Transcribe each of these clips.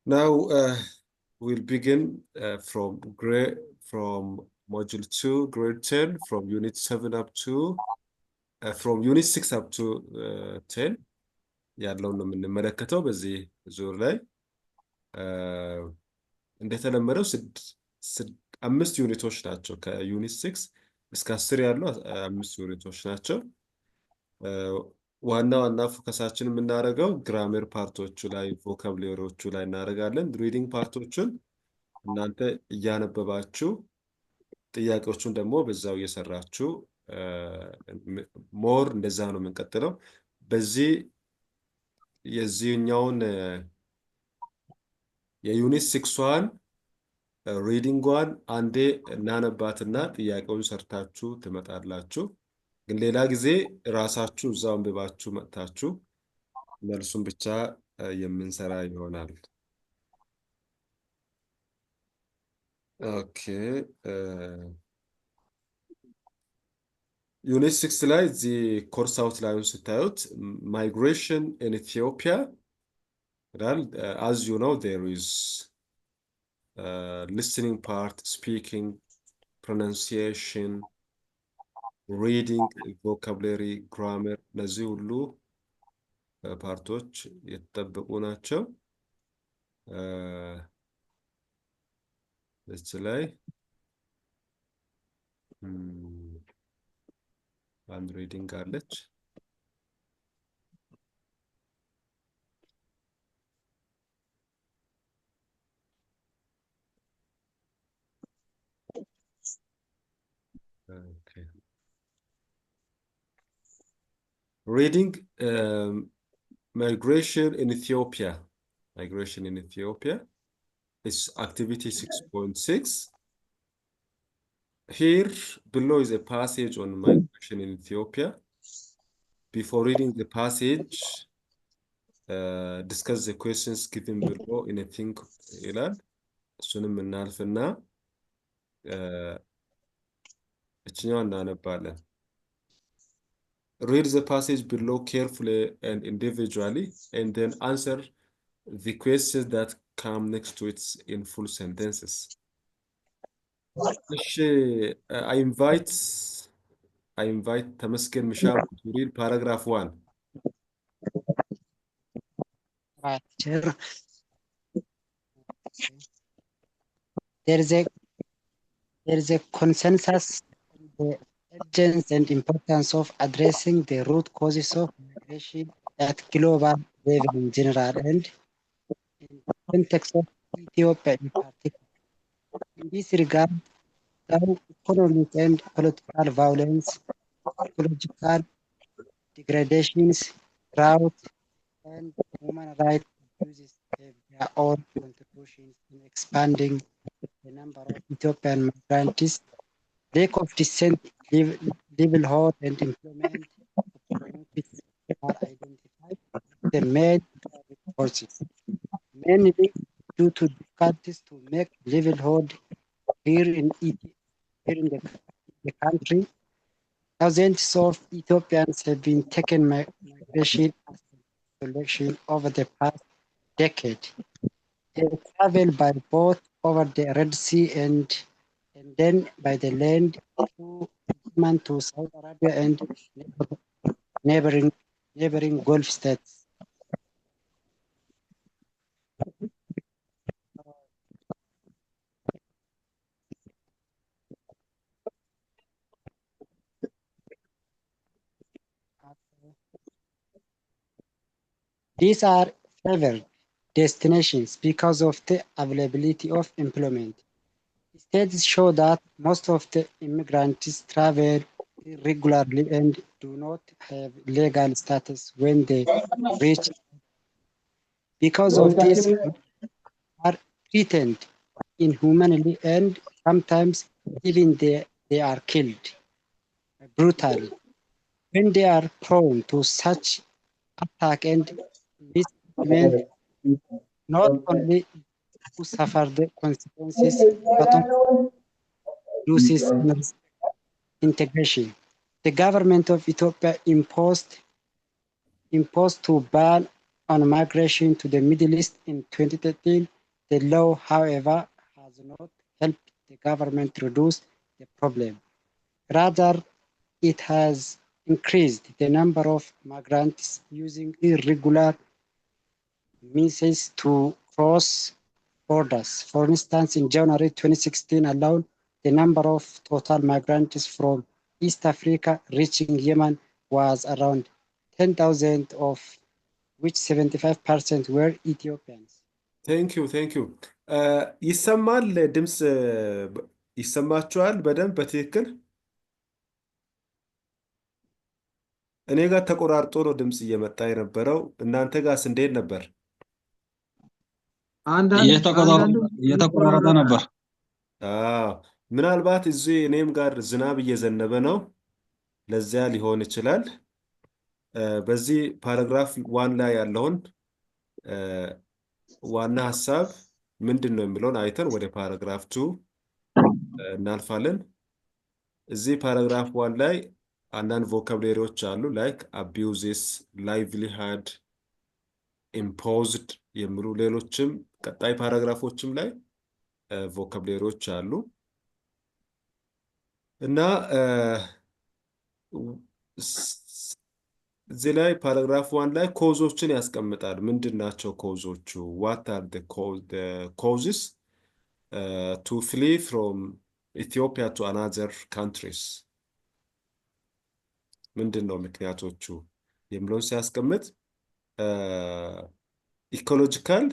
Now we'll begin from module 2, grade 10, from unit 7 up to from unit 6 up to 10 ያለውን ነው የምንመለከተው በዚህ ዙር ላይ እንደተለመደው አምስት ዩኒቶች ናቸው ከዩኒት 6 እስከ 10 ያሉ አምስት ዩኒቶች ናቸው ዋና ፎከሳችን የምናደርገው ግራመር ፓርቶቹ ላይ ቮካብላሪዎቹ ላይ እናደርጋለን ሪዲንግ ፓርቶቹን እናንተ እያነበባችሁ ጥያቄዎቹን ደግሞ በዛው እየሰራችሁ ሞር እንደዛ ነው የምንቀጥለው በዚህ የዚህኛውን የዩኒት 6 ሪዲንግ ዋን አንዴ እናነባትና ጥያቄውን ሰርታችሁ ትመጣላችሁ ግን ሌላ ጊዜ ራሳችሁ እዛው አንብባችሁ መጣችሁ መልሱን ብቻ የምንሰራ ይሆናል ኦኬ Unit 6 ላይ the course outline ስታዩት migration in Ethiopia as you know there is listening part speaking pronunciation reading vocabulary grammar እነዚህ ሁሉ ፓርቶች የተጠበቁ ናቸው እዚህ ላይ አንድ ሪዲንግ አለች okay reading migration in Ethiopia is activity 6.6 Here below is a passage on migration in Ethiopia. Before reading the passage, discuss the questions given below in a think ilal. Sunim nalfna. Read the passage below carefully and individually, and then answer the questions that come next to it in full sentences. I invite Tamaskin Mishab to read paragraph 1. Right, Chair. There is a consensus on the urgency and importance of addressing the root causes of migration at global level in general and in the context of Ethiopia in particular. In this regard, economic and political violence, ecological degradations, drought, and human rights abuses have their own contributions in expanding the number of Ethiopian migrants. Lack of decent livelihood and employment opportunities are identified as the main driving forces, mainly due to difficulties to make livelihood here in the country. Thousands of Ethiopians have been taken migration as a solution over the past decade. They travel by boat over the Red Sea and then by the land through Yemen to Saudi Arabia and neighboring Gulf states. These are favored destinations because of the availability of employment. Studies show that most of the immigrants travel irregularly and do not have legal status when they reach. Because of this, are treated inhumanly and sometimes even they are killed brutally. When they are prone to such attack and mistreatment, not only who suffer the consequences, but also loses integration. The government of Ethiopia imposed to ban on migration to the Middle East in 2013 The law, however, has not helped the government reduce the problem. Rather, it has increased the number of migrants using irregular means to cross borders. For instance, in January 2016 alone, the number of total migrants from East Africa reaching Yemen was around 10,000, of which 75% were Ethiopians. ቴንክ ዩ ቴንክ ዩ። ይሰማል ድምፅ ይሰማችኋል በደንብ በትክክል? እኔ ጋር ተቆራርጦ ነው ድምፅ እየመጣ የነበረው። እናንተ ጋርስ እንዴት ነበር? እየተቆራረጠ ነበር። ምናልባት እዚህ እኔም ጋር ዝናብ እየዘነበ ነው፣ ለዚያ ሊሆን ይችላል። በዚህ ፓራግራፍ 1 ላይ ያለውን ዋና ሀሳብ ምንድን ነው የሚለውን አይተን ወደ ፓራግራፍ 2 እናልፋለን። እዚህ ፓራግራፍ 1 ላይ አንዳንድ ቮካብሌሪዎች አሉ፣ ላይክ አቢዩዝስ፣ ላይቭሊሃድ፣ ኢምፖዝድ የሚሉ ሌሎችም ቀጣይ ፓራግራፎችም ላይ ቮካብሌሪዎች አሉ እና እዚህ ላይ ፓራግራፍ 1 ላይ ኮዞችን ያስቀምጣል። ምንድን ናቸው ኮዞቹ? what are the causes to flee from Ethiopia to another countries? ምንድን ነው ምክንያቶቹ የሚለውን ሲያስቀምጥ ኢኮሎጂካል፣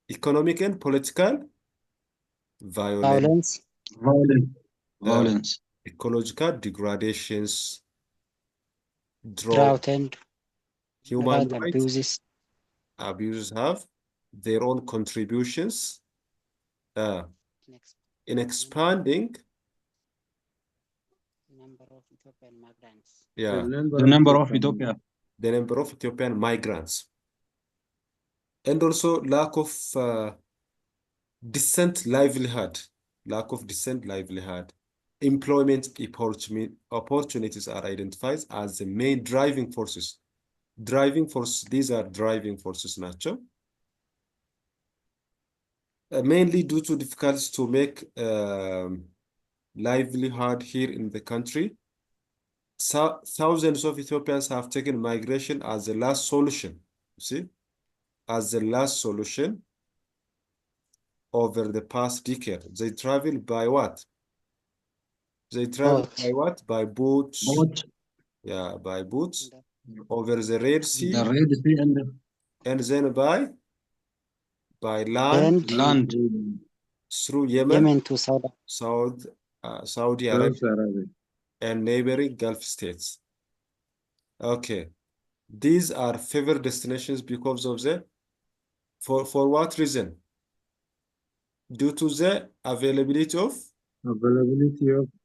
ኢኮኖሚክ and political violence, ecological degradations, Drought and human rights abuses have their own contributions in expanding the number of Ethiopian migrants, and also lack of decent livelihood. Employment opportunities are identified as the main driving forces. These are driving forces ናቸው. Mainly due to difficulties to make livelihood here in the country, thousands of Ethiopians have taken migration as the last solution. You see, as the last solution over the past decade. They travel by what? By boats. Yeah, by boats over the Red Sea, and then by land through Yemen to Saudi Arabia and neighboring Gulf states. Okay, these are favored destinations because of the for what reason? Due to the availability of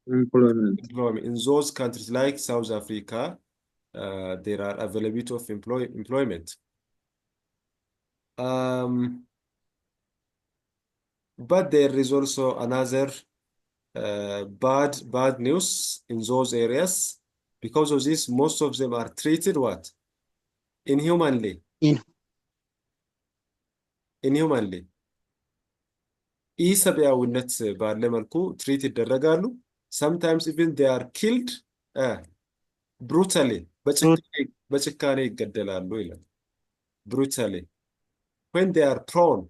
employment. In those countries like South Africa, there are availability of employment. But there is also another bad news in those areas. Because of this, most of them are treated what? Inhumanly. ኢሰብአዊነት ባለ መልኩ ትሪት ይደረጋሉ። sometimes even they are killed brutally, በጭካኔ ይገደላሉ ይላል። brutally when they are prone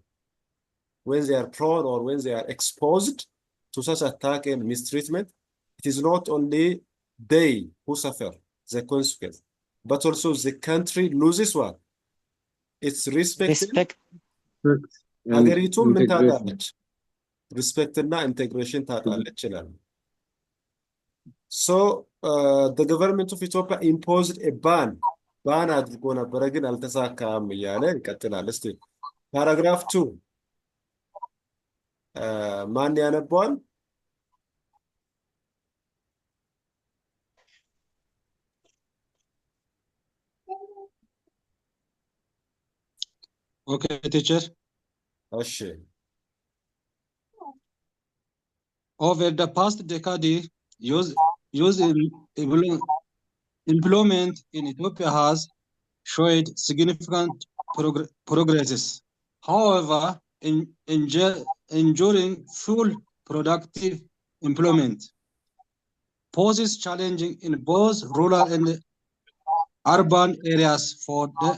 or when they are exposed to such attack and mistreatment, it is not only they who suffer the consequence, but also the country loses what? Its respect. ሀገሪቱም ምን ታጣለች? ሪስፔክት እና ኢንቴግሬሽን ታጣለች ይላል። So the government of Ethiopia imposed a ban አድርጎ ነበረ ግን አልተሳካም እያለ ይቀጥላል። እስቲ ፓራግራፍ 2 ማን ያነባዋል? Okay, teacher. እሺ Over the past decade, youth employment in Ethiopia has showed significant progresses. However, ensuring full productive employment poses challenging in both rural and urban areas for the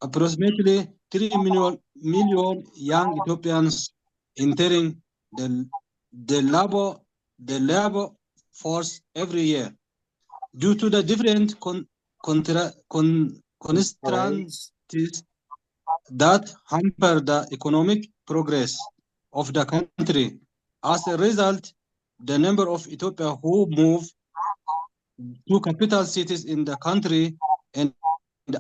approximately 3 million young Ethiopians entering the labor force every year. Due to the different constraints that hamper the economic progress of the country. As a result, the number of Ethiopians who move to capital cities in the country and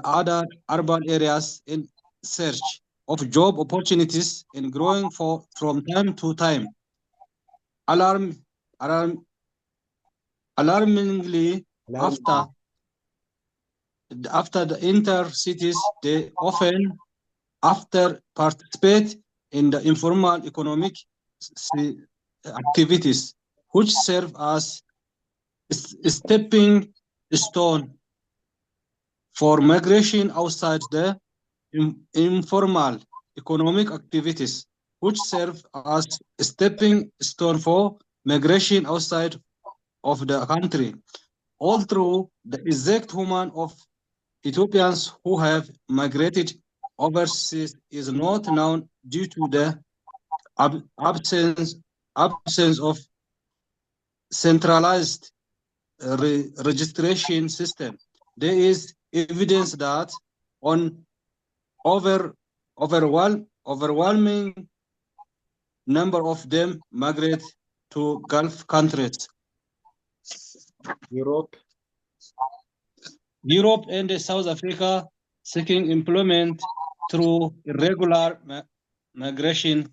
other urban areas in search of job opportunities and growing from time to time. Alarmingly, after the inter-cities, they often participate in the informal economic activities, which serve as a stepping stone for migration outside the informal economic activities, which serve as a stepping stone for migration outside of the country. Although the exact amount of Ethiopians who have migrated overseas is not known due to the absence of centralized registration system. There is evidence that overwhelming number of them migrate to Gulf countries. Europe and South Africa seeking employment through irregular migration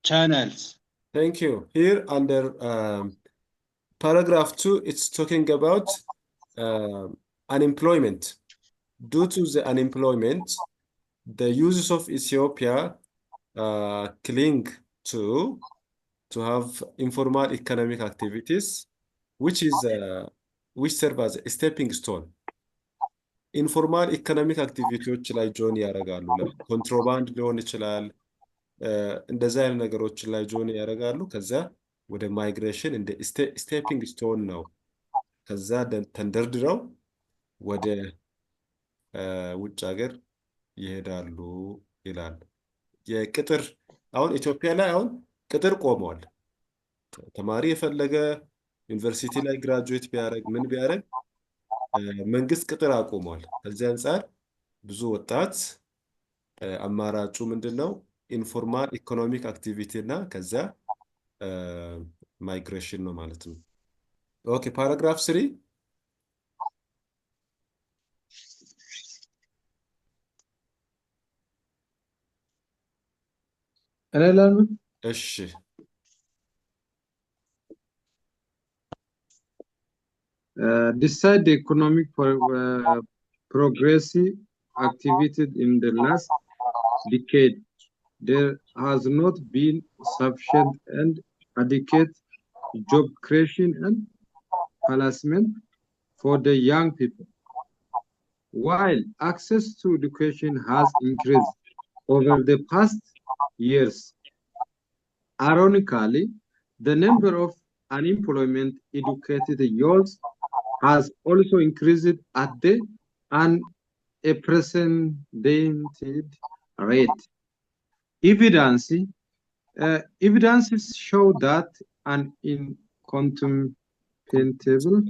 channels. Thank you. Here under paragraph 2, it's talking about unemployment. Due to the unemployment, the users of Ethiopia cling to have informal economic activities, which serve as a stepping stone. ኢንፎርማል ኢኮኖሚክ አክቲቪቲዎች ላይ ጆን ያደርጋሉ። ኮንትሮባንድ ሊሆን ይችላል። እንደዚህ አይነት ነገሮች ላይ ጆን ያደርጋሉ። ከዛ ወደ ማይግሬሽን እንደ ስቴፒንግ ስቶን ነው። ከዛ ተንደርድረው ወደ ውጭ ሀገር ይሄዳሉ ይላል። የቅጥር አሁን ኢትዮጵያ ላይ አሁን ቅጥር ቆመዋል። ተማሪ የፈለገ ዩኒቨርሲቲ ላይ ግራጁዌት ቢያደርግ ምን ቢያደርግ መንግስት ቅጥር አቆሟል። ከዚህ አንፃር ብዙ ወጣት አማራጩ ምንድነው? ኢንፎርማል ኢኮኖሚክ አክቲቪቲ እና ከዛ ማይግሬሽን ነው ማለት ነው። ኦኬ ፓራግራፍ 3 እሺ Despite the economic progress activated in the last decade, there has not been sufficient and adequate job creation and placement for the young people. While access to education has increased over the past years, ironically, the number of unemployment educated youths has also increased at an unprecedented rate. Evidences show that an incontrovertible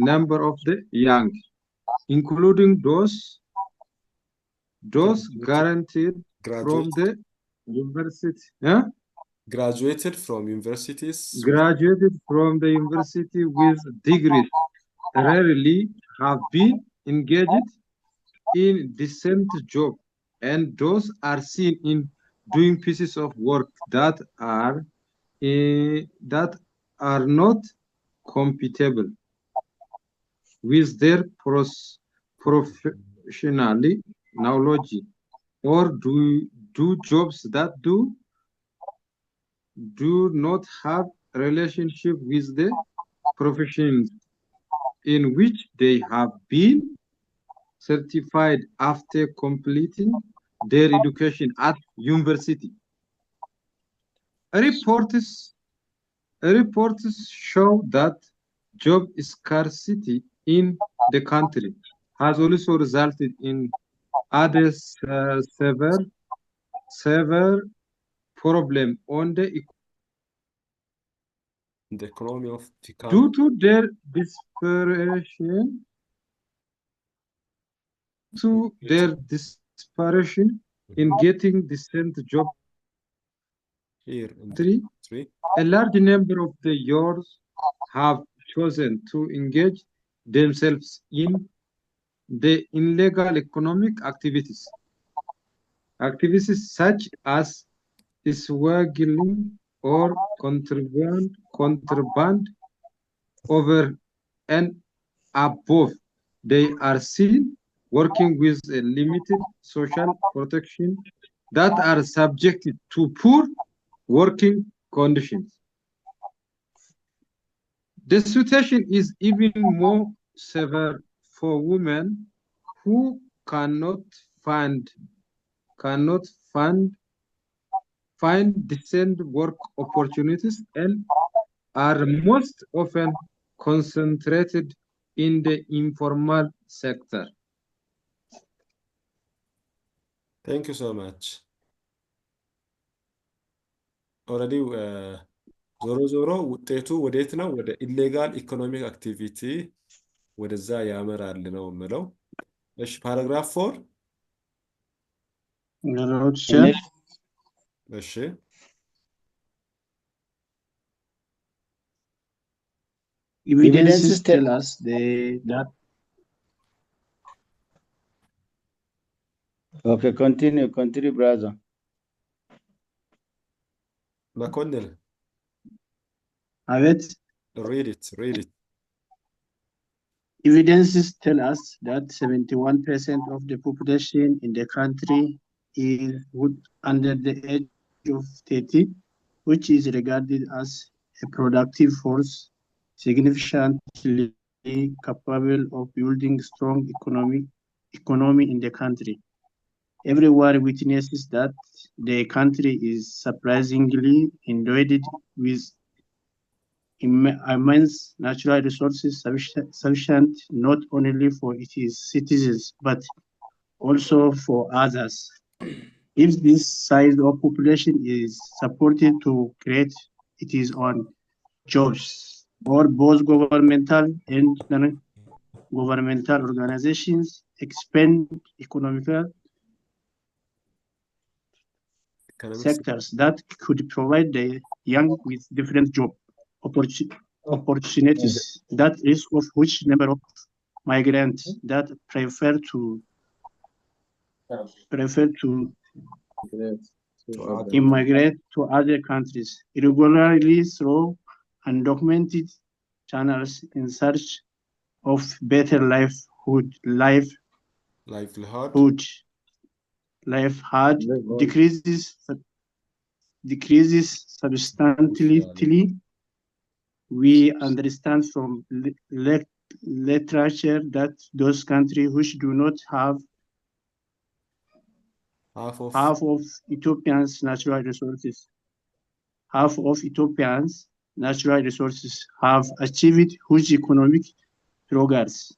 number of the young, including those guaranteed from the university, graduated from universities with degrees rarely have been engaged in decent job, and those are seen in doing pieces of work that are not compatible with their professional knowledge, or do jobs that do not have relationship with the professions. in which they have been certified after completing their education at university. Reports show that job scarcity in the country has also resulted in other severe problem on the economy of the country. due to their desperation in getting decent job. Here in the Three, country, a large number of the youth have chosen to engage themselves in the illegal economic activities such as smuggling or contraband. Over and above, they are seen working with a limited social protection that are subjected to poor working conditions. The situation is even more severe for women who cannot find decent work opportunities and are most often concentrated in the informal sector. thank you so much. Already ዞሮ ዞሮ ውጤቱ ወዴት ነው? ወደ ኢሌጋል ኢኮኖሚክ አክቲቪቲ ወደዛ ያመራል ነው የምለው። እሺ ፓራግራፍ 4 እሺ Evidences tell us that. Okay, continue, brother. መኮንን Avet. read it. Evidences tell us that 71% of the population in the country is under the age of 30, which is regarded as a productive force, significantly capable of building strong economy in the country. Everyone witnesses that the country is surprisingly endowed with immense natural resources sufficient not only for its citizens but also for others. If this size of population is supported to create its own jobs, or both governmental and non-governmental organizations expand economical sectors that could provide the young with different job opportunities, that risk of which number of migrants that prefer to immigrate to other countries irregularly through undocumented channels in search of better livelihood decreases substantially. We understand from literature that those countries which do not have half of Ethiopia's natural resources have achieved huge economic progress.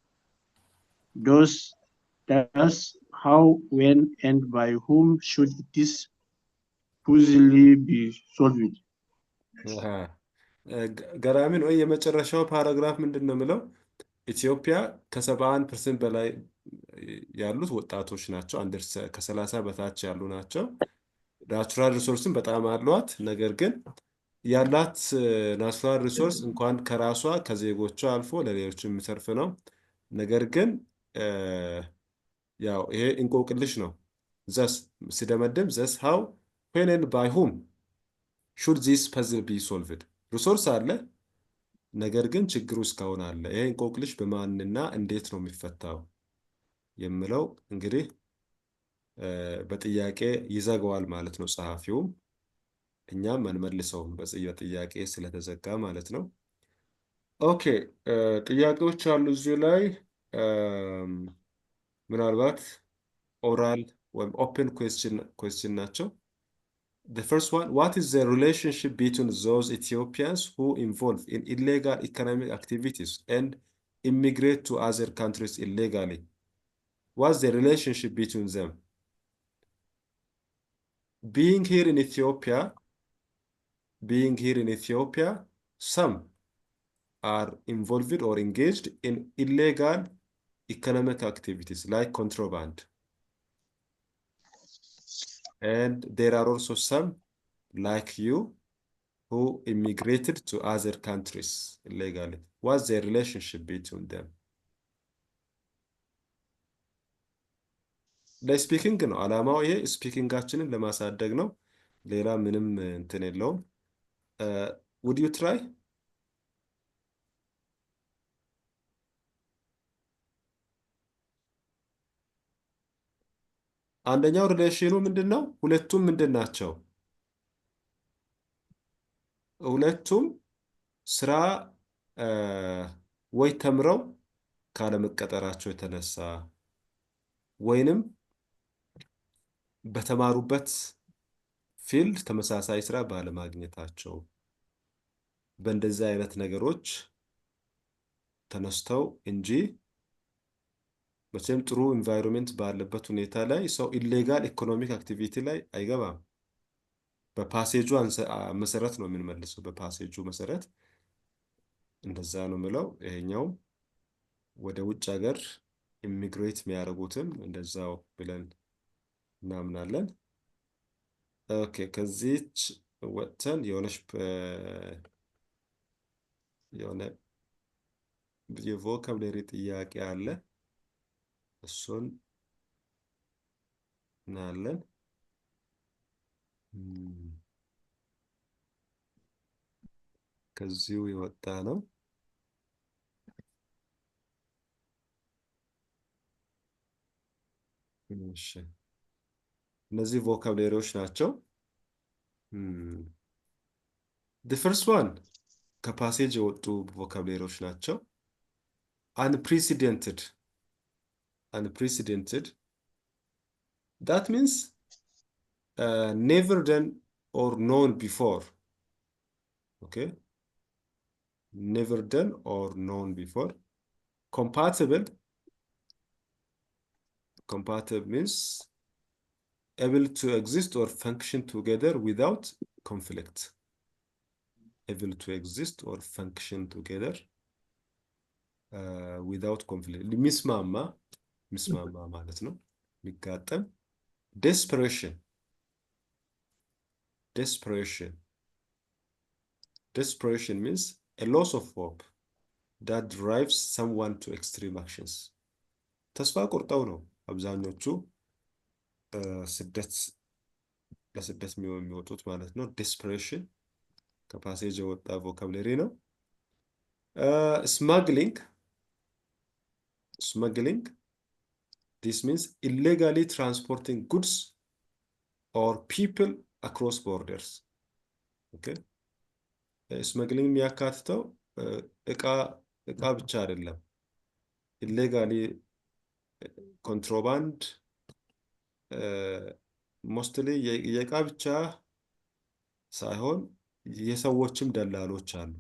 Thus, how, when, and by whom should this puzzle be solved? ገራሚ ነው። የመጨረሻው ፓራግራፍ ምንድን ነው የምለው? ኢትዮጵያ ከ71% በላይ ያሉት ወጣቶች ናቸው። ከ30 በታች ያሉ ናቸው። ናቹራል ሪሶርስን በጣም አሏት። ነገር ግን ያላት ናቹራል ሪሶርስ እንኳን ከራሷ ከዜጎቿ አልፎ ለሌሎች የሚተርፍ ነው። ነገር ግን ያው ይሄ እንቆቅልሽ ነው። ዘስ ሲደመድም ዘስ how when and by whom should this puzzle be solved? ሪሶርስ አለ፣ ነገር ግን ችግሩ እስካሁን አለ። ይሄ እንቆቅልሽ በማንና እንዴት ነው የሚፈታው የምለው እንግዲህ በጥያቄ ይዘጋዋል ማለት ነው ጸሐፊውም እኛም አንመልሰውም በጥያቄ ስለተዘጋ ማለት ነው። ኦኬ ጥያቄዎች አሉ እዚሁ ላይ ምናልባት ኦራል ወይም ኦፕን ኩዌስችን ናቸው። The first one, what is the relationship between those Ethiopians who involve in illegal economic activities and immigrate to other countries illegally? What's the relationship between them? Being here in Ethiopia, some are involved or engaged in illegal economic activities like contraband. And there are also some, like you, who immigrated to other countries illegally. What's the relationship between them? ለስፒኪንግ ነው ዓላማው። ይሄ ስፒኪንጋችንን ለማሳደግ ነው። ሌላ ምንም እንትን የለውም። would you try? አንደኛው ሪሌሽኑ ምንድነው? ሁለቱም ምንድን ናቸው? ሁለቱም ስራ ወይ ተምረው ካለመቀጠራቸው የተነሳ ወይንም በተማሩበት ፊልድ ተመሳሳይ ስራ ባለማግኘታቸው በእንደዚህ አይነት ነገሮች ተነስተው እንጂ መቼም ጥሩ ኢንቫይሮንመንት ባለበት ሁኔታ ላይ ሰው ኢሌጋል ኢኮኖሚክ አክቲቪቲ ላይ አይገባም። በፓሴጁ መሰረት ነው የምንመልሰው። በፓሴጁ መሰረት እንደዛ ነው የምለው። ይሄኛው ወደ ውጭ ሀገር ኢሚግሬት የሚያደርጉትም እንደዛው ብለን እናምናለን። ኦኬ ከዚች ወጥተን የሆነ የቮካብሌሪ ጥያቄ አለ። እሱን እናያለን። ከዚሁ የወጣ ነው። እሺ እነዚህ ቮካብሌሪዎች ናቸው። the first one ከፓሴጅ የወጡ ቮካብሌሪዎች ናቸው። unprecedented that means never done or known before. Okay, never done or known before. Compatible means able to exist or function together without conflict. Able to exist or function together without conflict. ሚስማማ ማለት ነው። የሚጋጠም desperation means a loss of hope that drives someone to extreme actions. ተስፋ ቆርጠው ነው አብዛኞቹ ለስደት የሚወጡት ማለት ነው። desperation ከፓሴጅ የወጣ ቮካብሌሪ ነው። smuggling this means illegally transporting goods or people across borders. okay smuggling የሚያካትተው እቃ ብቻ አይደለም። illegally ኮንትሮባንድ ሞስትሊ የእቃ ብቻ ሳይሆን የሰዎችም ደላሎች አሉ።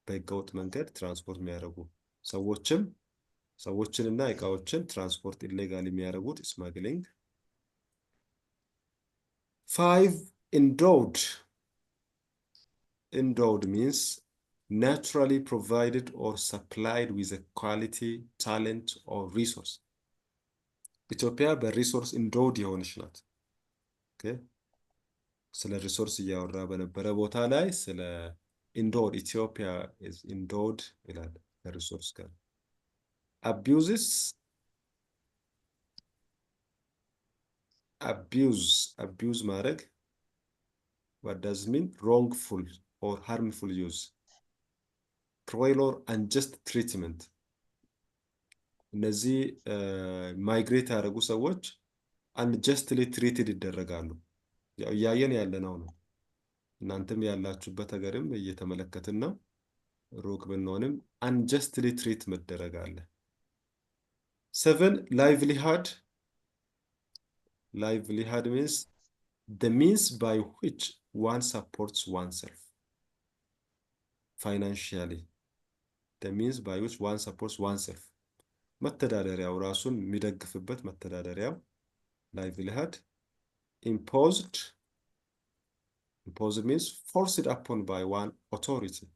በህገወጥ መንገድ ትራንስፖርት የሚያደርጉ ሰዎችንና እቃዎችን ትራንስፖርት ኢሌጋሊ የሚያደርጉት ስማግሊንግ። 5 endowed means naturally provided or supplied with a quality, talent or resource. ኢትዮጵያ በሪሶርስ ኢንዶውድ የሆነች ናት። ኦኬ ስለ ሪሶርስ እያወራ በነበረ ቦታ ላይ ስለ ኢንዶውድ ኢትዮጵያ is endowed ይላል ከሪሶርስ ጋር። abuse ማድረግ what does it mean? wrongful or harmful use, cruel or unjust treatment. እነዚህ ማይግሬት ያደረጉ ሰዎች unjustly treated ይደረጋሉ። እያየን ያለነው ነው። እናንተም ያላችሁበት ሀገርም እየተመለከትን ነው። ሩቅ ብንሆንም unjustly treat መደረግ አለ። 7 livelihood means the means by which one supports oneself financially. The means by which one supports oneself. መተዳደሪያው ራሱን የሚደግፍበት መተዳደሪያው livelihood. Imposed means forced upon by one authority.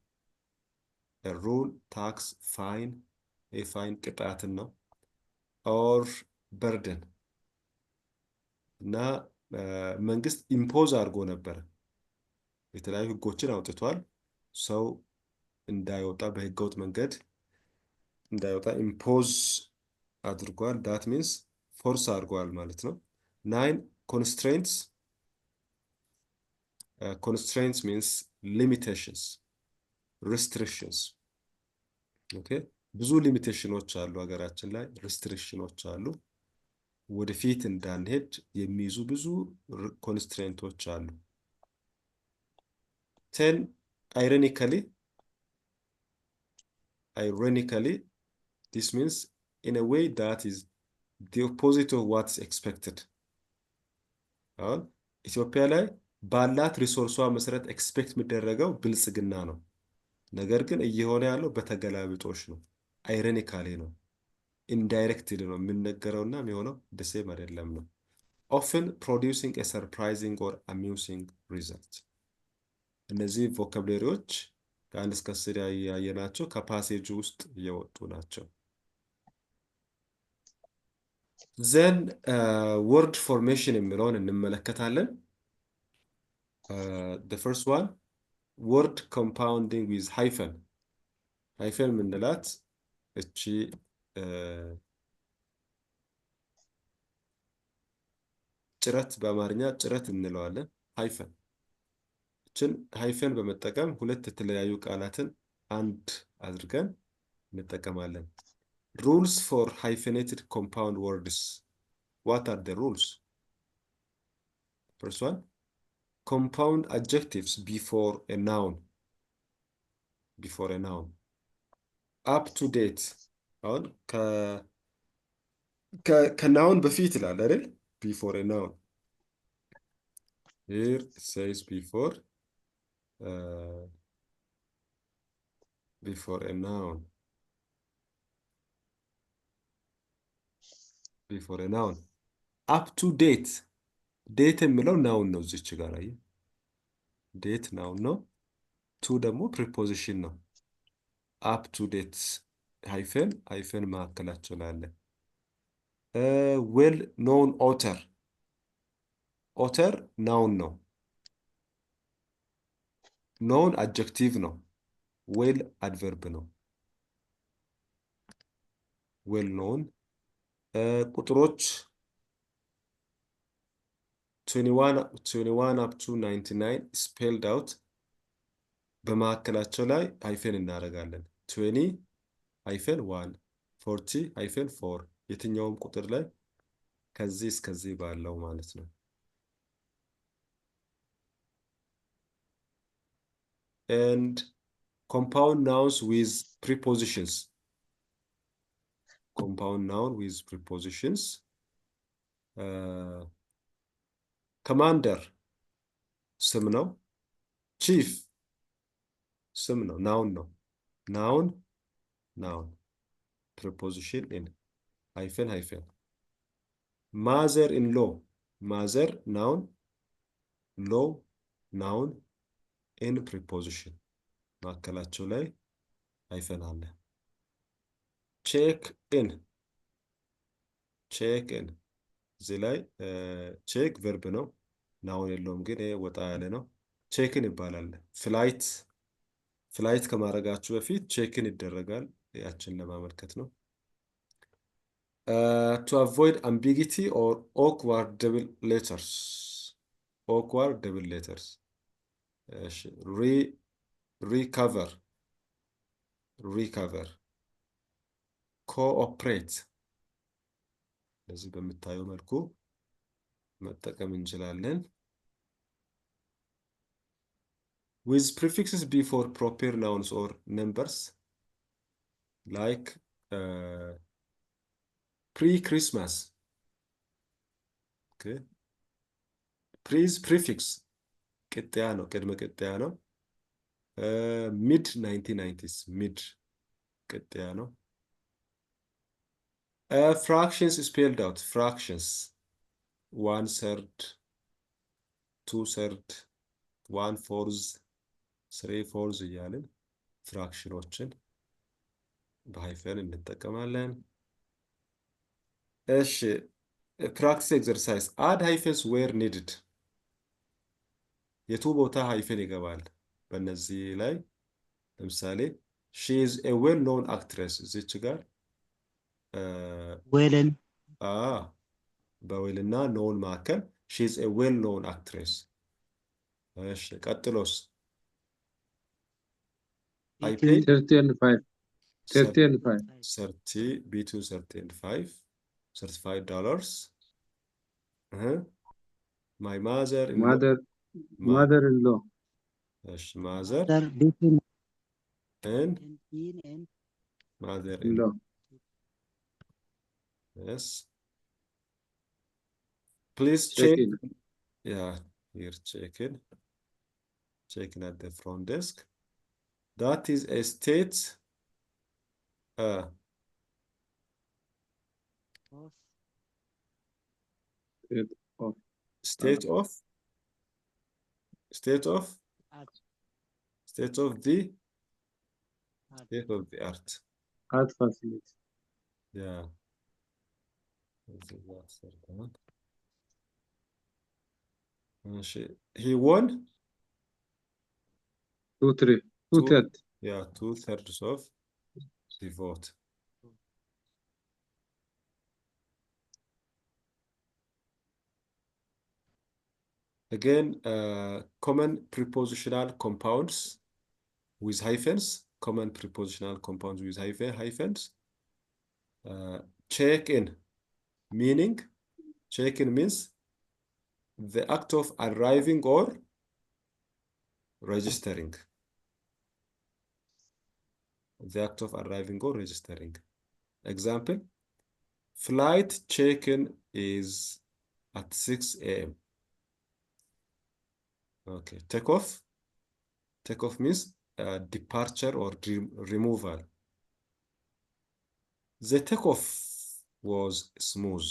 A rule, tax, fine, a fine ቅጣትን ነው or burden እና መንግስት ኢምፖዝ አድርጎ ነበር የተለያዩ ህጎችን አውጥቷል ሰው እንዳይወጣ በህገወጥ መንገድ እንዳይወጣ ኢምፖዝ አድርጓል that means ፎርስ አድርጓል ማለት ነው 9 constraints means limitations restrictions okay ብዙ ሊሚቴሽኖች አሉ ሀገራችን ላይ ሪስትሪክሽኖች አሉ ወደፊት እንዳንሄድ የሚይዙ ብዙ ኮንስትሬንቶች አሉ 10 ironically this means in a way that is the opposite of what's expected አሁን ኢትዮጵያ ላይ ባላት ሪሶርሷ መሰረት ኤክስፔክት የሚደረገው ብልጽግና ነው ነገር ግን እየሆነ ያለው በተገላቢጦሽ ነው አይሮኒካሊ ነው indirectly ነው የምንነገረውና የሚሆነው ደሴም አይደለም ነው often producing a surprising or amusing result እነዚህ ቮካብላሪዎች ከአንድ እስከ 10 ያየናቸው ከፓሴጅ ውስጥ እየወጡ ናቸው then word formation የሚለውን እንመለከታለን the first one word compounding with hyphen ምንላት እቺ ጭረት በአማርኛ ጭረት እንለዋለን ሃይፈን በመጠቀም ሁለት የተለያዩ ቃላትን አንድ አድርገን እንጠቀማለን rules for hyphenated compound words what are the rules first one compound adjectives before a noun up to date አሁን ከናውን በፊት ይላል አይደል before a noun here it says before a noun up to date የሚለው ናውን ነው እዚች ጋር አይ date ናውን ነው to ደግሞ preposition ነው up to date hyphen ማከላቸው ላይ አለ well known author noun ነው known adjective ነው well adverb ነው well known ቁጥሮች 21 up to 99 spelled out በማከላቸው ላይ ሃይፈን እናደርጋለን 20 hyphen 1 40 hyphen 4 የትኛውም ቁጥር ላይ ከዚህ እስከዚህ ባለው ማለት ነው and compound nouns with prepositions commander ስም ነው chief ስም ነው noun ነው noun preposition in hyphen mother-in-law mother noun law noun in preposition ማከላቸው ላይ hyphen አለ check in እዚህ ላይ check verb ነው noun የለውም ግን ወጣ ያለ ነው check in ይባላል ፍላይት ከማድረጋችሁ በፊት check in ይደረጋል ያችን ለማመልከት ነው to avoid ambiguity or awkward double letters recover cooperate ለዚህ በምታየው መልኩ መጠቀም እንችላለን with prefixes before proper nouns or numbers, like pre-Christmas. Okay. Prefix ቅጥያ ነው፣ ቅድመ ቅጥያ ነው። Mid 1990s, mid ቅጥያ ነው። Fractions spelled out, fractions 1/3, 2/3, 1/4, 3/4 እያልን ፍራክሽኖችን በሃይፈን እንጠቀማለን። እሺ ፕራክቲስ ኤክሰርሳይዝ አድ ሃይፈንስ ዌር ኒድድ። የቱ ቦታ ሃይፈን ይገባል? በእነዚህ ላይ ለምሳሌ ሺ ኢዝ ኤ ዌል ኖን አክትረስ እዚች ጋር ዌልን በዌልና ኖን መካከል ሺ ኢዝ ኤ ዌል ኖን አክትረስ። እሺ ቀጥሎስ? I pay 30 and 5. 30 and 5. 30 between 30 and 5, $35. My Mother-in-law. Yes, mother between and 17 and mother-in-law. Yes. Please check. Check-in. Yeah, here checking. Checking at the front desk. That is a state. State of the art. Art facility. Yeah. He won 2/3. Yeah, 2/3 of the vote. Again, common prepositional compounds with hyphens. Common prepositional compounds with hyphens. Check in, meaning check in means the act of arriving or registering. The act of arriving or registering. Example, flight check-in is at 6 a.m. Okay, takeoff. Takeoff means departure or removal. The takeoff was smooth.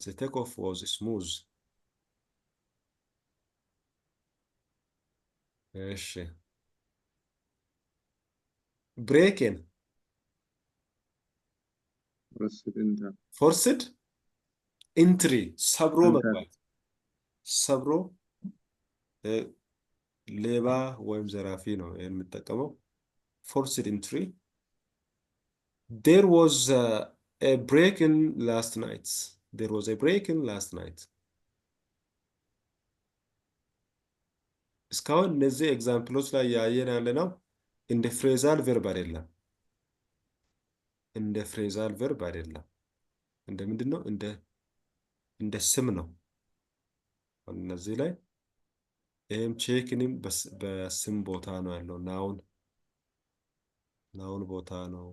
The takeoff was smooth. Break in. Forced entry. ሰብሮ መግባት። ሰብሮ ሌባ ወይም ዘራፊ ነው የምጠቀመው። Forced entry. There was a break-in last night. There was a break-in last night. እስካሁን እነዚህ ኤግዛምፕሎች ላይ ያየን ያለ ነው እንደ ፍሬዛል ቨርብ አይደለም። እንደ ፍሬዛል ቨርብ አይደለም። እንደ ምንድን ነው? እንደ ስም ነው። እነዚህ ላይ ይሄም ቼክንም በስም ቦታ ነው ያለው። ናውን ቦታ ነው።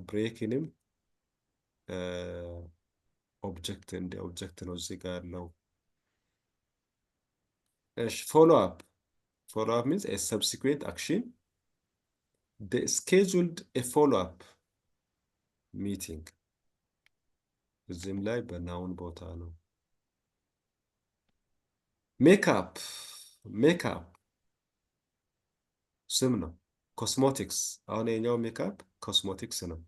ብሬክንም ኦብጀክት እንደ ኦብጀክት ነው እዚህ ጋር ያለው። እሺ ፎሎ አፕ means a subsequent action. They scheduled a follow-up meeting. እዚህም ላይ በናውን ቦታ ነው። ሜካፕ ስም ነው። ኮስሞቲክስ አሁን የኛው ሜካፕ ኮስሞቲክስ ነው።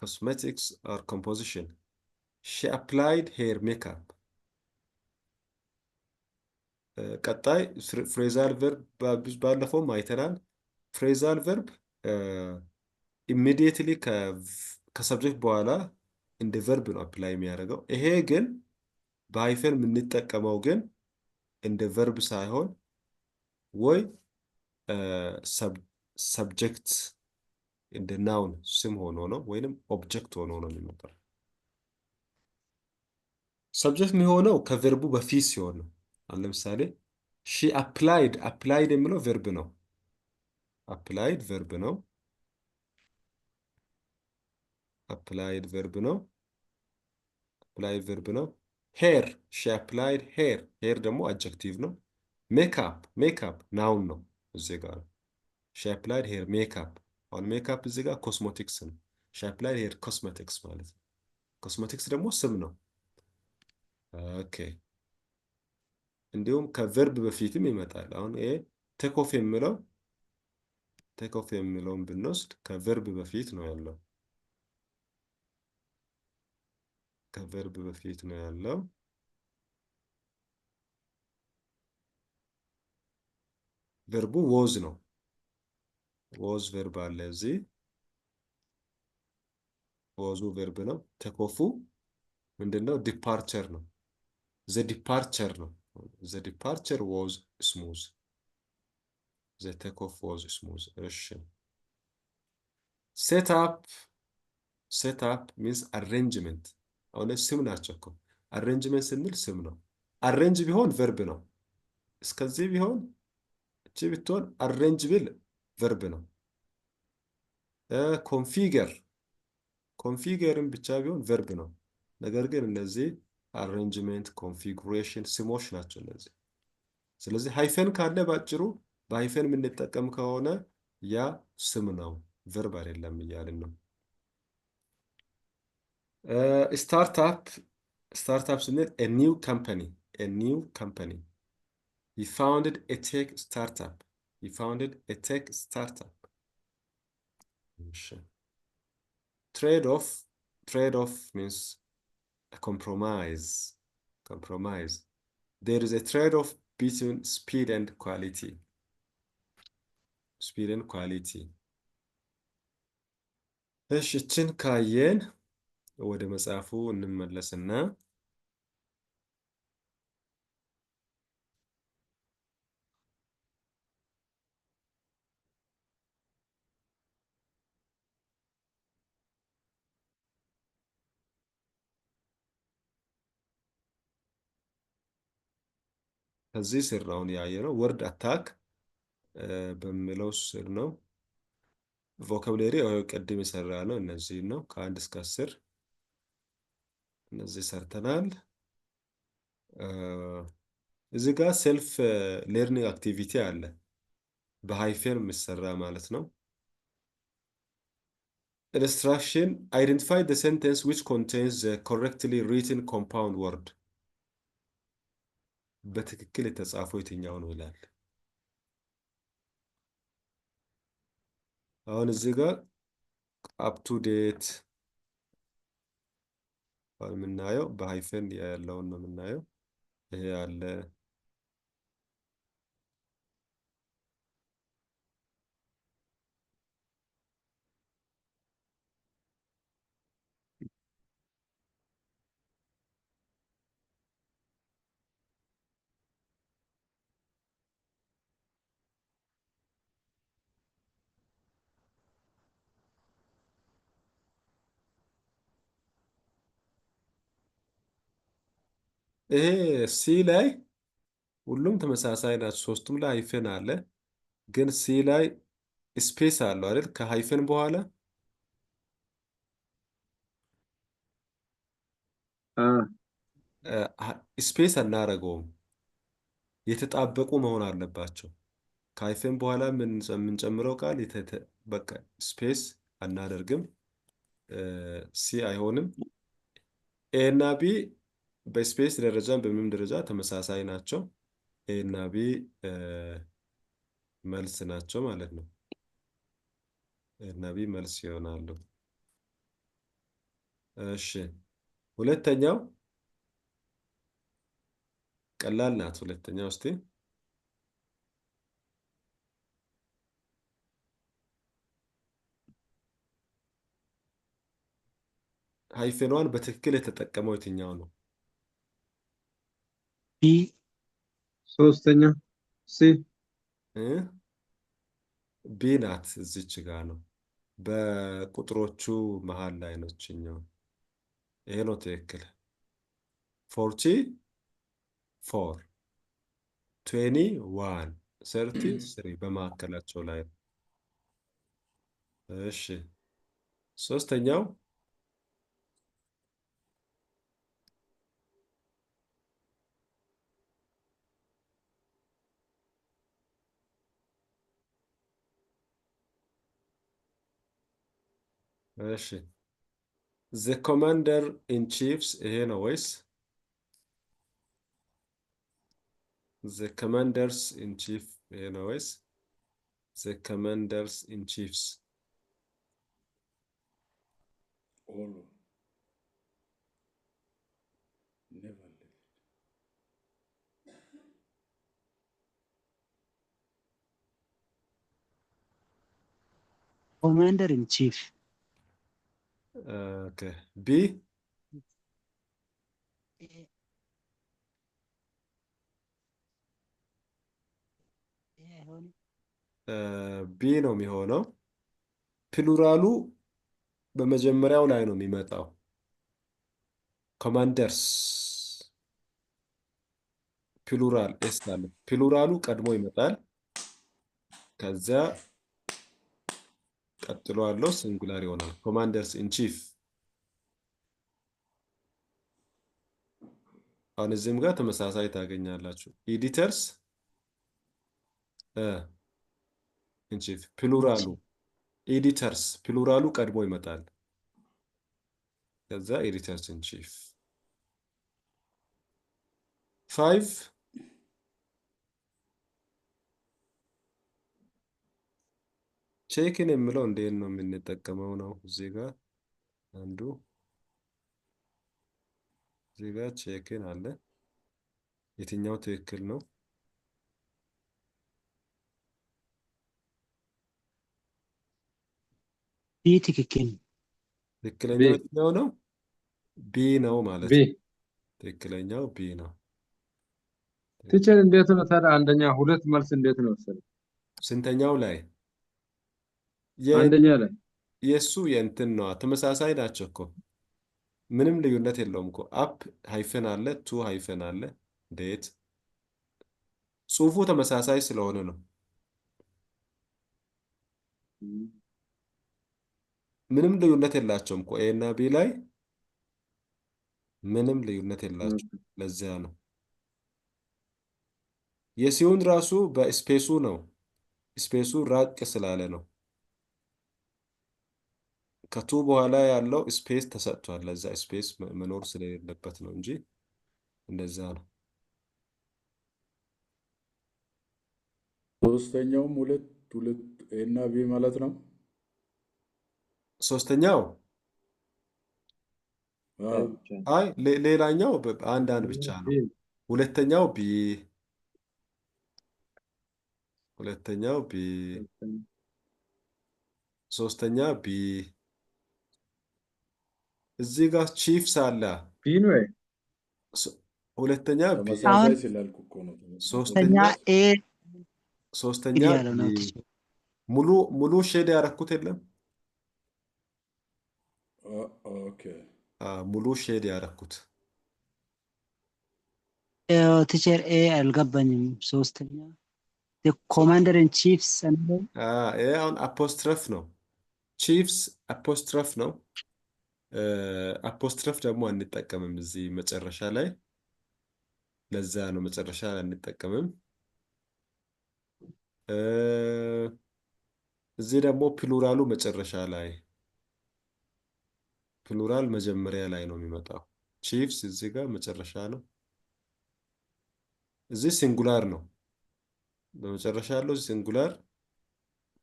cosmetics or composition. She applied her makeup. ቀጣይ ፍሬዛል ቨርብ ባለፈውም አይተናል። ፍሬዛል ቨርብ ኢሚዲየትሊ ከሰብጀክት በኋላ እንደ ቨርብ ነው አፕላይ የሚያደርገው። ይሄ ግን በሃይፈን የምንጠቀመው ግን እንደ ቨርብ ሳይሆን ወይ ሰብጀክት እንደ ናውን ስም ሆኖ ነው ወይንም ኦብጀክት ሆኖ ነው የሚመጣው። ሰብጀክት የሚሆነው ከቨርቡ በፊት ሲሆን ነው። አሁን ለምሳሌ ሺ አፕላይድ የሚለው ቨርብ ነው። አፕላይድ ቨርብ ነው። አፕላይድ ቨርብ ነው። አፕላይድ ቨርብ ነው። ሄር ሺ አፕላይድ ሄር። ሄር ደግሞ አጀክቲቭ ነው። ሜካፕ ናውን ነው። እዚህ ጋር ሺ አፕላይድ ሄር ሜካፕ። አሁን ሜካፕ እዚህ ጋር ኮስሞቲክስ ነው። ሺ አፕላይድ ሄር ኮስሞቲክስ ማለት ነው። ኮስሞቲክስ ደግሞ ስም ነው። ኦኬ እንዲሁም ከቨርብ በፊትም ይመጣል። አሁን ይሄ ቴክ ኦፍ የሚለውን ብንወስድ ከቨርብ በፊት ነው ያለው። ከቨርብ በፊት ነው ያለው። ቨርቡ ወዝ ነው። ወዝ ቨርብ አለ እዚህ። ወዙ ቨርብ ነው። ቴክ ኦፉ ምንድነው? ዲፓርቸር ነው። ዘ ዲፓርቸር ነው። ዘ ዲፓርቸር ወዝ ስሙዝ። ዘ ቴክ ኦፍ ወዝ ስሙዝ። እሺ ሴት አፕ ሚንስ አሬንጅመንት። አሁን ስም ናቸው እኮ። አሬንጅመንት ስንል ስም ነው። አሬንጅ ቢሆን ቨርብ ነው። እስከዚህ ቢሆን እቺ ብትሆን አሬንጅ ብል ቨርብ ነው። ኮንፊገርም ብቻ ቢሆን ቨርብ ነው። ነገር ግን እነዚህ አሬንጅመንት፣ ኮንፊጉሬሽን ስሞች ናቸው እነዚህ። ስለዚህ ሃይፈን ካለ ባጭሩ በሃይፈን የምንጠቀም ከሆነ ያ ስም ነው፣ ቨርብ አይደለም እያልን ነው። ስታርታፕ ስንል ኒው ካምፓኒ። He founded a tech startup. Trade-off means a compromise. There is a trade-off between speed and quality. እሺ እችን ካየን ወደ መጽሐፉ እንመለስና ከዚህ ስር ነው ያየነው። ወርድ አታክ በሚለው ስር ነው። ቮካብሌሪ ቅድም የሰራ ነው። እነዚህ ነው ከ1 እስከ 10 እነዚህ ሰርተናል። እዚህ ጋር ሴልፍ ሌርኒንግ አክቲቪቲ አለ በሃይፈን የሚሰራ ማለት ነው። ኢንስትራክሽን አይደንቲፋይ the sentence which contains the correctly written compound word። በትክክል የተጻፈው የትኛው ነው ይላል። አሁን እዚህ ጋር አፕ ቱ ዴት የምናየው በሃይፈን ያለውን ነው የምናየው። ይሄ አለ ይሄ ሲ ላይ ሁሉም ተመሳሳይ ናቸው። ሶስቱም ላይ ሃይፈን አለ። ግን ሲ ላይ ስፔስ አለው አይደል? ከሃይፈን በኋላ ስፔስ አናረገውም። የተጣበቁ መሆን አለባቸው። ከሃይፈን በኋላ የምንጨምረው ቃል በቃ ስፔስ አናደርግም። ሲ አይሆንም። ኤ እና ቢ በስፔስ ደረጃ በምንም ደረጃ ተመሳሳይ ናቸው። ኤ እና ቢ መልስ ናቸው ማለት ነው። ኤ እና ቢ መልስ ይሆናሉ። እሺ ሁለተኛው ቀላል ናት። ሁለተኛው እስቲ ሃይፈኗን በትክክል የተጠቀመው የትኛው ነው? ቢ። ሶስተኛ ሲ ቢ ናት። እዚች ጋር ነው በቁጥሮቹ መሃል ላይ ነው እችኛው። ይሄ ነው ትክክል። 44 21 33 በመካከላቸው ላይ ነው። እሺ ሶስተኛው እሺ the commander in chiefs ይሄ ነው ወይስ the commanders in chief ይሄ ነው ወይስ the commanders in chiefs? All. Never left. Commander in chief. Okay. B ቢ ነው የሚሆነው። ፕሉራሉ በመጀመሪያው ላይ ነው የሚመጣው። ኮማንደርስ ፕሉራል ኤስ አለ። ፕሉራሉ ቀድሞ ይመጣል። ከዚያ ቀጥሎ ያለው ሲንጉላር ይሆናል። ኮማንደርስ ኢን ቺፍ። አሁን እዚህም ጋር ተመሳሳይ ታገኛላችሁ። ኤዲተርስ ኢን ቺፍ ፕሉራሉ ኤዲተርስ ፕሉራሉ ቀድሞ ይመጣል። ከዛ ኤዲተርስ ኢን ቺፍ 5 ቼክን የምለው እንዴት ነው የምንጠቀመው ነው። እዚህ ጋር አንዱ እዚህ ጋር ቼክን አለ። የትኛው ትክክል ነው? ቢ ትክክል። ትክክለኛው የትኛው ነው? ቢ ነው ማለት ቢ ነው። ትክክለኛው ቢ ነው። ቲቸር እንዴት ነው ታዲያ አንደኛ ሁለት መልስ እንዴት ነው ወሰደ? ስንተኛው ላይ አንደኛ ላይ የሱ የእንትን ነው። ተመሳሳይ ናቸው እኮ ምንም ልዩነት የለውም እኮ። አፕ ሃይፈን አለ፣ ቱ ሃይፈን አለ። ዴት ጽሁፉ ተመሳሳይ ስለሆነ ነው። ምንም ልዩነት የላቸውም እኮ ኤ እና ቢ ላይ ምንም ልዩነት የላቸውም። ለዚያ ነው የሲውን ራሱ በስፔሱ ነው። ስፔሱ ራቅ ስላለ ነው። ከቱ በኋላ ያለው ስፔስ ተሰጥቷል። ለዛ ስፔስ መኖር ስለሌለበት ነው እንጂ እንደዛ ነው። ሶስተኛውም ሁለት ኤ እና ቢ ማለት ነው። ሶስተኛው አዎ። አይ ሌላኛው አንድ ብቻ ነው። ሁለተኛው ቢ ሶስተኛ ቢ እዚህ ጋር ቺፍስ አለ። ቢ ነው ወይ? ሁለተኛ ቢ ተመሳሳይ ስላልኩ እኮ ነው። ሶስተኛ ኤ ሶስተኛ ያለ ነው። ቢ ሙሉ ሼድ ያረኩት የለም። ኦኬ ሙሉ ሼድ ያረኩት ቲቸር ኤ አልገባኝም። ሶስተኛ ኮማንደር ኢን ቺፍስ ይሄ አሁን አፖስትረፍ ነው። ቺፍስ አፖስትረፍ ነው። አፖስትረፍ ደግሞ አንጠቀምም እዚህ መጨረሻ ላይ። ለዛ ነው መጨረሻ ላይ አንጠቀምም። እዚህ ደግሞ ፕሉራሉ መጨረሻ ላይ፣ ፕሉራል መጀመሪያ ላይ ነው የሚመጣው። ቺፍስ እዚህ ጋር መጨረሻ ነው። እዚህ ሲንጉላር ነው። በመጨረሻ ያለው ሲንጉላር፣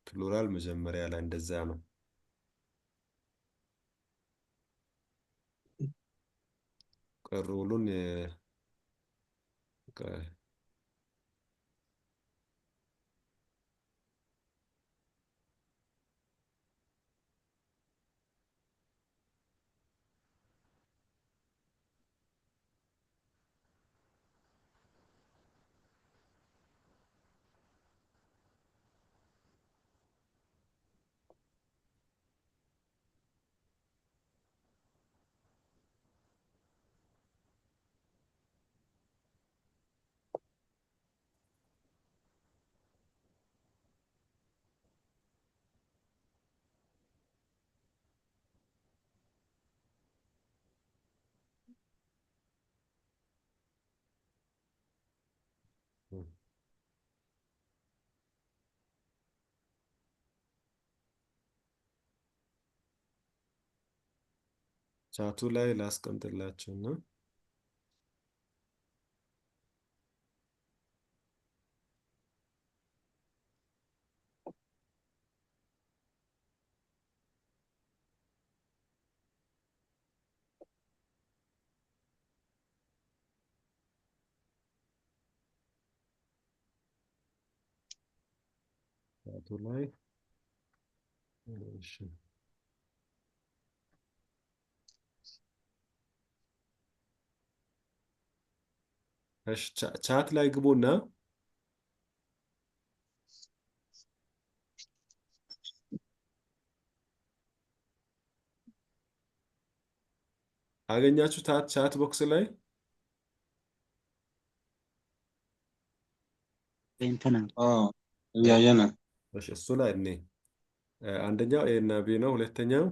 ፕሉራል መጀመሪያ ላይ። እንደዛ ነው። ቀሩ ሁሉን ቻቱ ላይ ላስቀምጥላችሁ ነው። ቻቱ ላይ እሺ እሺ ቻት ላይ ግቡና አገኛችሁ ቻት ቦክስ ላይ እንትና እያየን ነው። እሺ እሱ ላይ እኔ አንደኛው ኤ እና ቢ ነው። ሁለተኛው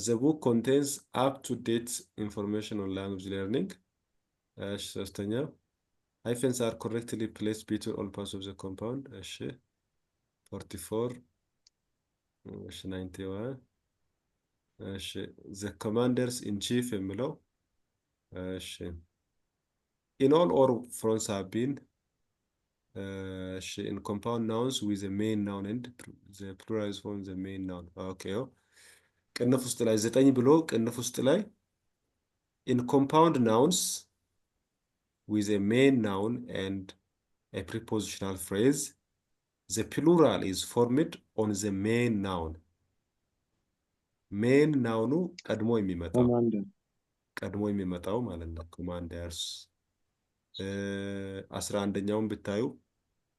the book contains up-to-date information on language learning። እሺ ሶስተኛው hyphens are correctly placed between all parts of the compound። እሺ 44 እሺ 91 እሺ the commanders in chief የሚለው እሺ in all or fronts have been እሺ in compound nouns with the main noun and the plural is from the main noun። ኦኬ ቅንፍ ውስጥ ላይ 9 ብሎ ቅንፍ ውስጥ ላይ in compound nouns with a main noun and a prepositional phrase the plural is formed on the main noun። main noun ቀድሞ የሚመጣው ማለት ነው commanders። 11ኛውን ብታዩ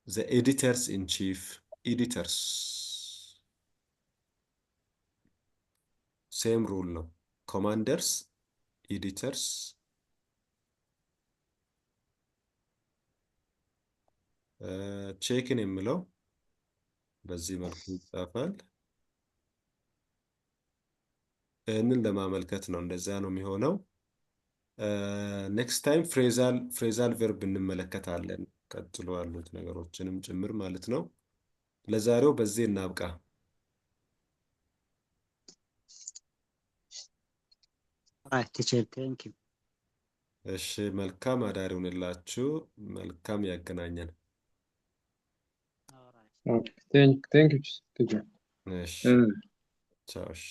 the editors in chief editors same rule ነው commanders editors ቼክን የሚለው በዚህ መልኩ ይጻፋል። ይህንን ለማመልከት ነው እንደዛ ነው የሚሆነው። ኔክስት ታይም ፍሬዛል ቨርብ እንመለከታለን ቀጥሎ ያሉት ነገሮችንም ጭምር ማለት ነው። ለዛሬው በዚህ እናብቃ። ቲቸር ቴንክ ዩ። እሺ መልካም አዳር ይሁንላችሁ። መልካም ያገናኘን። Thank you, teacher. እሺ ቻው። እሺ